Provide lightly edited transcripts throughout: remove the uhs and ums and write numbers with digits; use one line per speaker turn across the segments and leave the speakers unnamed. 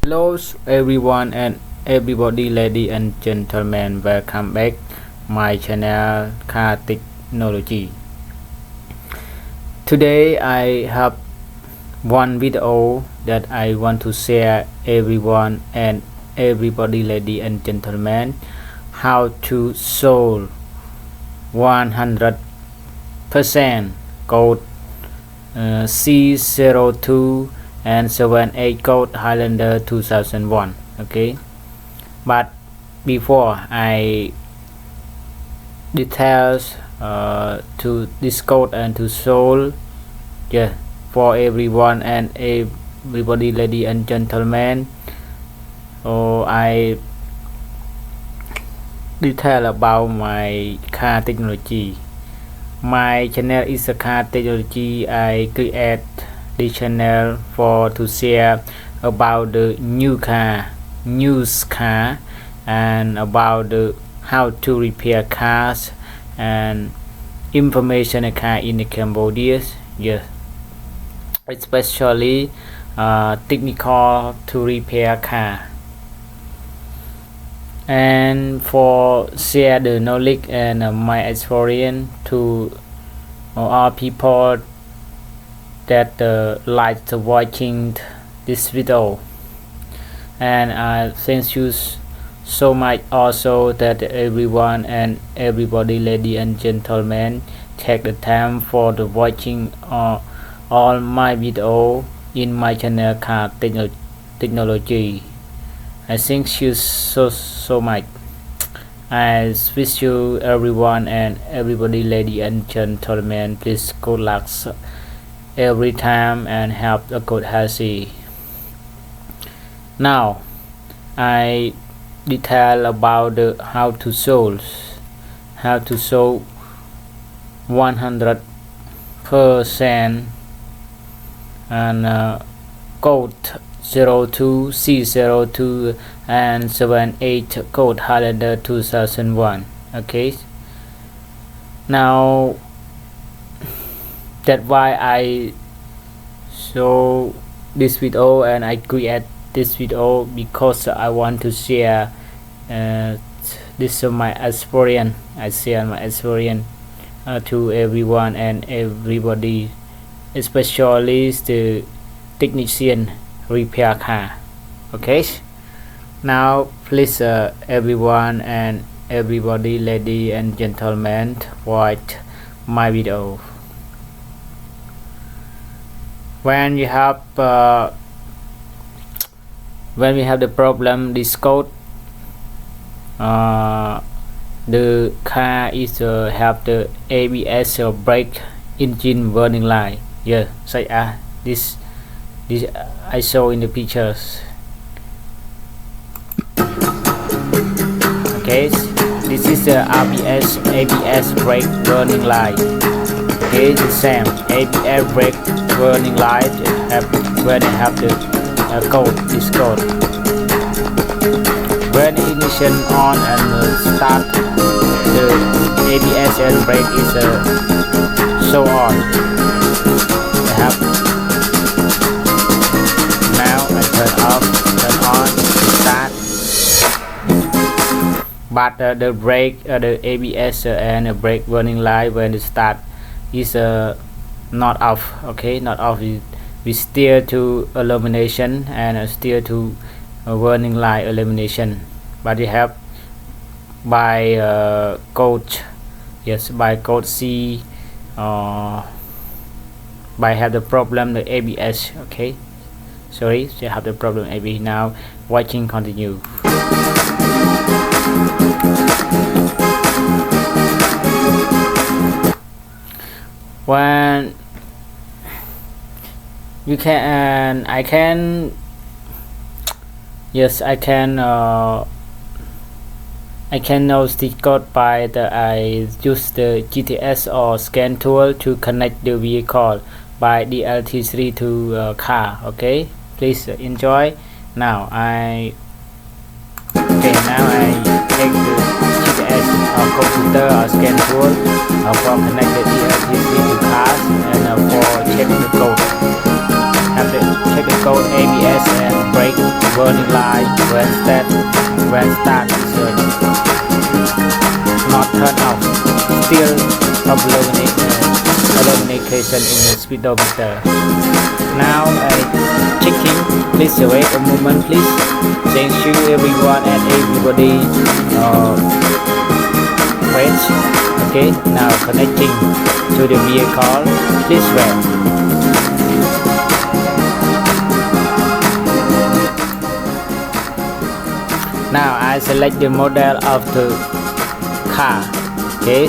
Hello everyone and everybody, ladies and gentlemen, welcome back my channel Car Technology. Today I have one video that I want to share everyone and everybody, ladies and gentlemen, how to solve 100% code C0278 code Highlander 2001. Okay, but before I details to this code and to solve for everyone and everybody, ladies and gentlemen, I detail about my car technology. My channel is a car technology. I create the channel for to share about the new car, used car, and about the how to repair cars and information a car in Cambodia. Yes, especially technical to repair car, and for share the knowledge and my experience to all people that like watching this video. And thank you so much also that everyone and everybody, ladies and gentlemen, take the time for the watching all my video in my channel Car Technology. I thank you so much. I wish you everyone and everybody, ladies and gentlemen, please good luck every time and have a good healthy. Now I detail about the how to solve 100% and code 02 C02 and 78 code Highlander 2001. Okay, now that's why I show this video and I create this video, because I want to share this is my experience. I share my experience to everyone and everybody, especially the technician repair car. Okay, now please everyone and everybody, ladies and gentlemen, watch my video. When we have the problem, this code, the car is have the ABS brake engine warning light. Yeah, such as this I show in the pictures. Okay, this is the ABS brake warning light. Okay, the same ABS brake warning light when I have the code, this code. When ignition on and start, the ABS and brake is show on. I have now I turn off, turn on, start. But the brake, the ABS and the brake warning light when it start is not off. Okay, not off. We steer to illumination and steer to warning light illumination, but we have by code, yes, by code C by have the problem the ABS. Okay, sorry, you have the problem ABS. Now watching continue. When you can, I can, yes, I can know the code by I use the GTS or scan tool to connect the vehicle by DLT3 to car. Okay, please enjoy. Now I take the GPS or computer or scan tool for connect the DLT3 to cars and for check the code. have to check the code ABS and brake warning light when start is not turned off. Still illumination in the speedometer. Now checking. Please wait a moment, please. Thank you everyone and everybody. Wait. Okay. Now connecting to the vehicle. Please wait. Now I select the model of the car. Okay,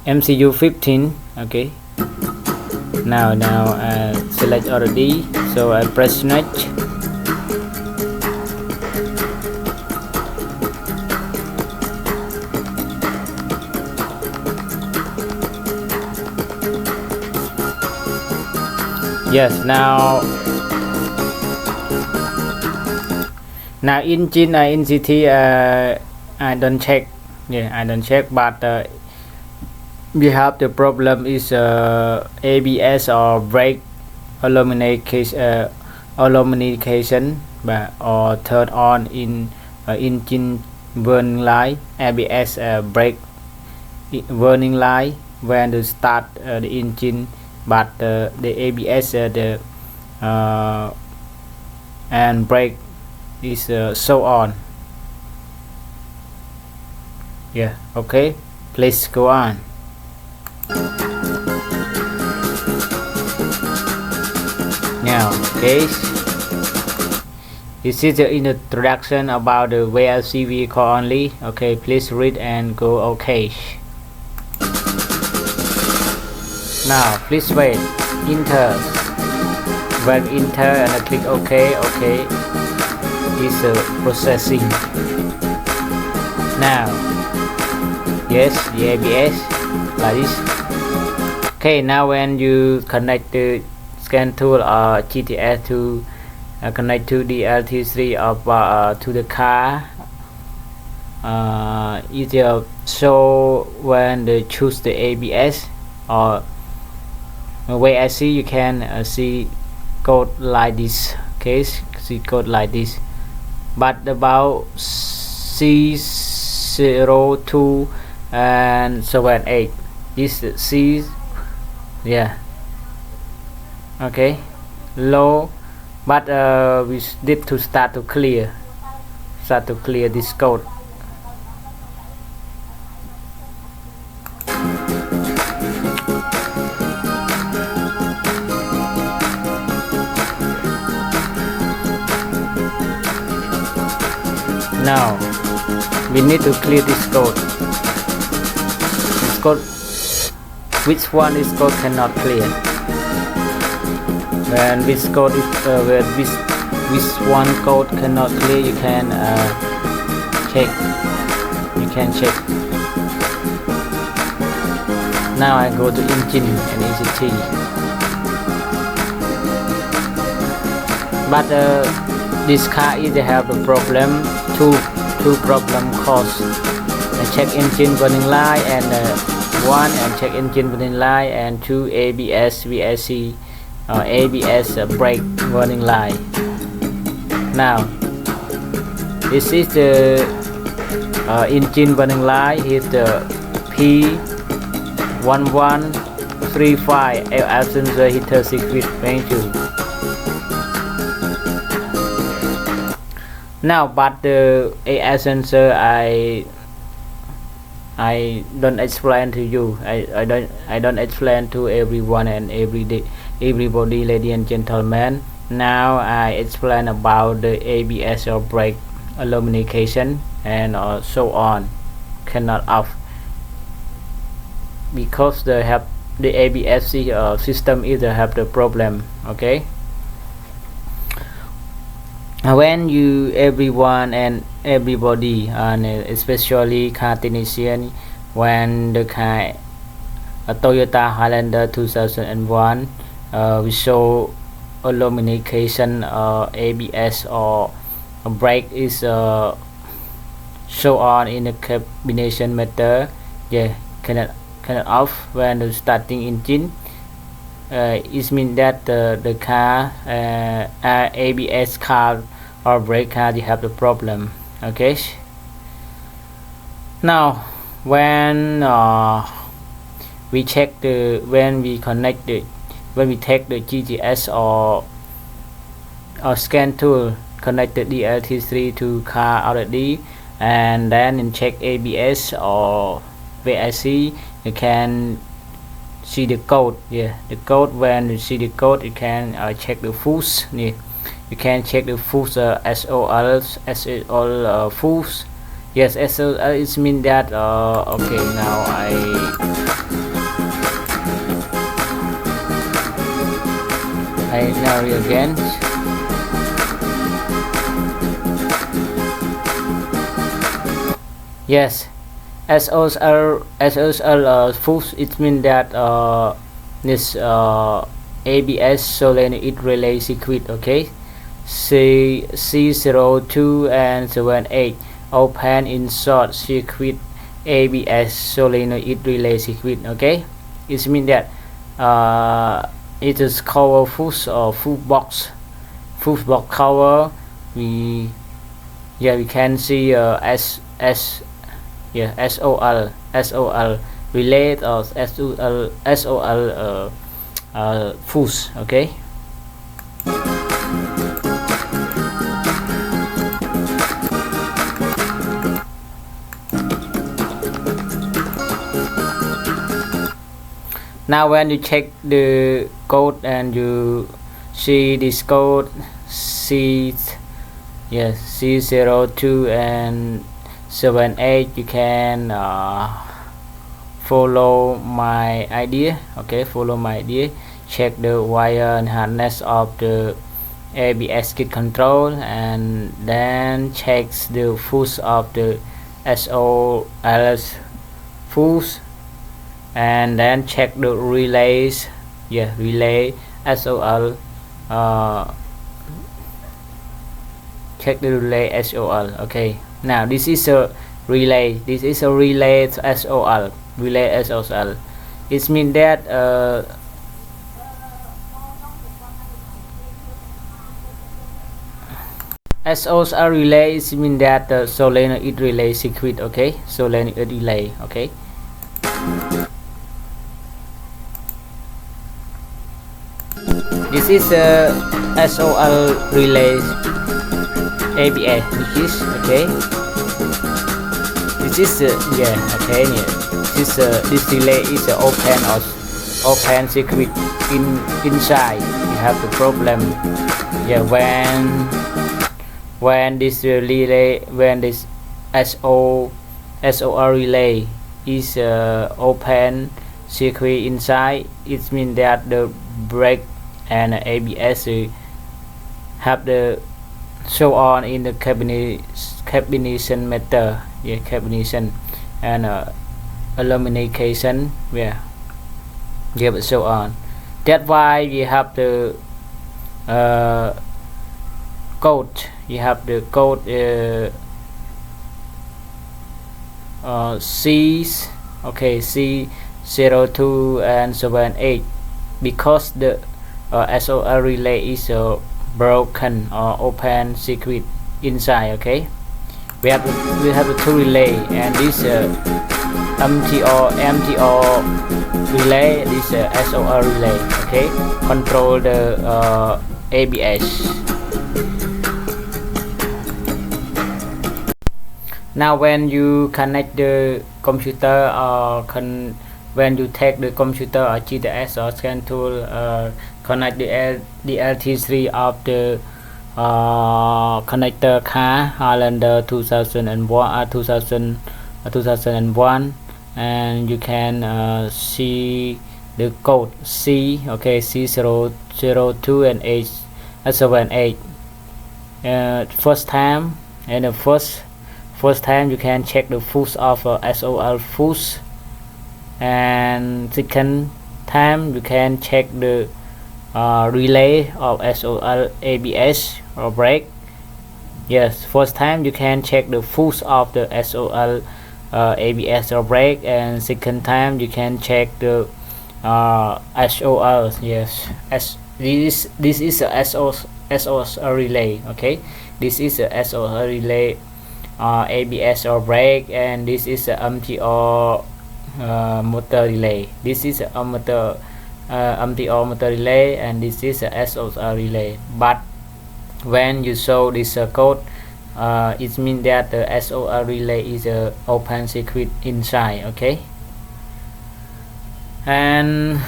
MCU15. Okay. Now I select already. So I press next. Yes, now engine NCT I don't check. Yeah, I don't check, but we have the problem is ABS or brake illumination or turn on in engine warning light, ABS brake warning light when to start the engine, but the ABS and brake is so on. Yeah, okay, please go on. Now, okay, this is the introduction about the VLC vehicle only. Okay, please read and go. Okay. Now, please wait. Enter. When enter and I click OK. Okay, is processing. Now, yes, the ABS like this. Okay, now when you connect the scan tool or GTS to connect to the LT3 or to the car, it will show when they choose the ABS, or the way I see you can see code like this. Okay, see code like this, but about C0278 this C, yeah, okay, low, but we need to start to clear this code. Now we need to clear this code. This code, which one is code cannot clear? When this code is which one code cannot clear, you can check. Now I go to engine and ECT, but this car either have the problem, two problem cause. I check engine warning light and one, and check engine warning light, and two ABS VSC ABS brake warning light. Now this is the engine warning light. Is the P1135 air sensor heater circuit. Thank you. Now, but the air sensor I don't explain to you. I don't explain to everyone and everybody, ladies and gentlemen. Now I explain about the ABS or brake illumination and so on cannot off, because they have the ABS system either have the problem. Okay, when you everyone and everybody, and especially car technician, when the car a Toyota Highlander 2001 we show illumination ABS or brake is show on in the combination method, yeah, cannot cannot off when the starting engine. It means that the car ABS car or brake car you have the problem. Okay, now when we check when we take the GTS or scan tool, connect the DLT3 to car already, and then in check ABS or VIC, you can see the code. The code. When you see the code, you can check the fuse. You can check the fuse SOL fuse. Yes, SOL is mean that okay, now I now again. Yes, SOL fuse, it means that this ABS solenoid relay circuit. Okay, C0278 open in short circuit ABS solenoid relay circuit. Okay, it means that it is cover fuse or fuse box cover. We can see SOL relay or SOL fuse. Okay, now when you check the code and you see this code C0278, you can follow my idea. Okay, follow my idea. Check the wire and harness of the ABS kit control, and then checks the fuse of the SOL fuse, and then check the relays. Relay SOL. Check the relay SOL. Okay, now this is a relay. This is a relay SOL. Relay SOL. It means that SOL relay is mean that the solenoid relay circuit. Okay, solenoid relay. Okay. This is a SOL relay ABS, which is okay. This is okay. This relay is open circuit inside. You have the problem. When this relay, when this SOL relay is open circuit inside, it means that the brake and ABS have the show on in the combination meter. Combination and illumination. But so on. That's why we have the code. You have the code C0278, because the SOL relay is broken or open circuit inside. Okay, we have the two relay, and this MTO relay, this SOL relay. Okay, control the ABS. Now when you connect the computer or when you take the computer or GTS or scan tool, connect the LT3 of the connector car Highlander 2001, and you can see the code C0278. First time, and the first time you can check the fuse of SOL fuse, and second time you can check the relay of SOL ABS or brake. Yes, first time you can check the fuse of the SOL ABS or brake, and second time you can check the SOR. Yes, this is a SOR relay. Okay, this is a SOR relay, ABS or brake, and this is a MTR motor relay. This is a motor MTR motor relay, and this is a SOR relay. But when you show this code, it means that the SOR relay is a open circuit inside. Okay, and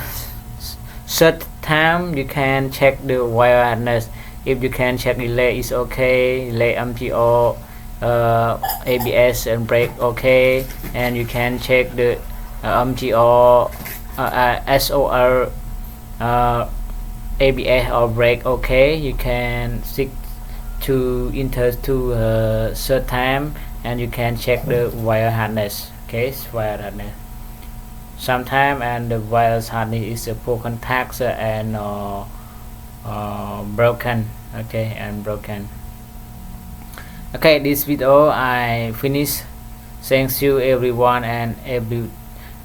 third time you can check the wire hardness. If you can check relay is okay, relay MTR, ABS and brake okay, and you can check the MTR, SOR, ABS or brake okay, you can stick to enter to third time, and you can check the wire hardness. Okay, wire hardness sometime, and the wire hardness is a poor contacts and broken. Okay, and broken. Okay, this video I finished. Thanks you everyone and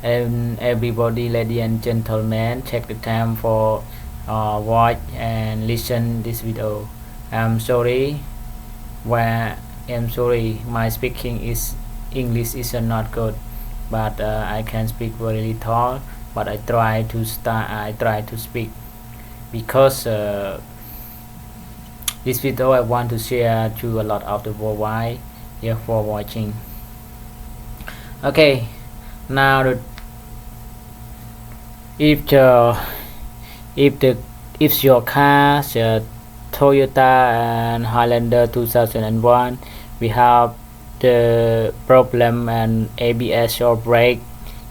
everybody, ladies and gentlemen. Check the time for watch and listen this video. I'm sorry my speaking is English is not good, but I can speak very little, but I try to speak, because this video I want to share to a lot of the worldwide. Yeah, for watching. Okay, now if your car Toyota and Highlander 2001, we have the problem and ABS or brake,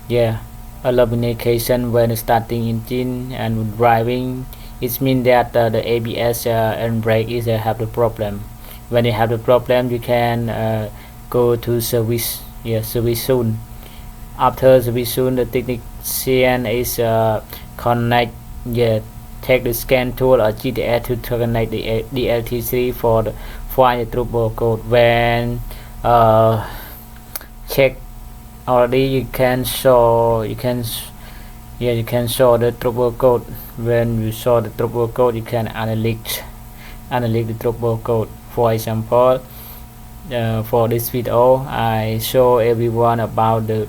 yeah, illumination when starting engine and driving, it means that the ABS and brake is have the problem. When you have the problem, you can go to service. Yeah, service soon. After service soon, the technician is connect, yeah, take the scan tool or GTS to connect the LTC for the find the trouble code. When check already, you can show the trouble code. When you show the trouble code, you can analyze the trouble code. For example, for this video I show everyone about the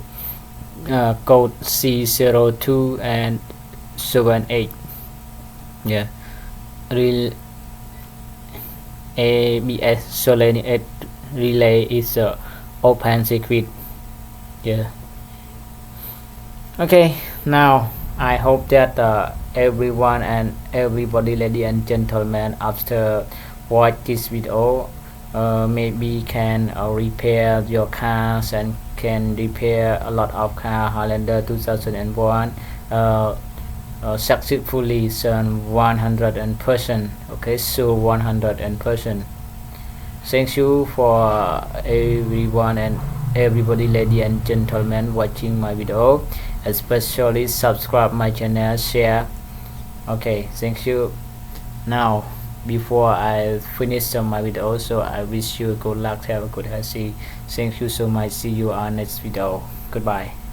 code C0278. yeah, real ABS solenoid relay is a open circuit. Yeah. Okay, now I hope that everyone and everybody, ladies and gentlemen, after watch this video, maybe can repair your cars and can repair a lot of car Highlander 2001 successfully, 100%. Okay, so 100%. Thank you for everyone and everybody, ladies and gentlemen, watching my video, especially subscribe my channel, share. Okay, thank you. Now before I finish my video, so I wish you good luck, have a good healthy. Thank you so much. See you on next video. Goodbye.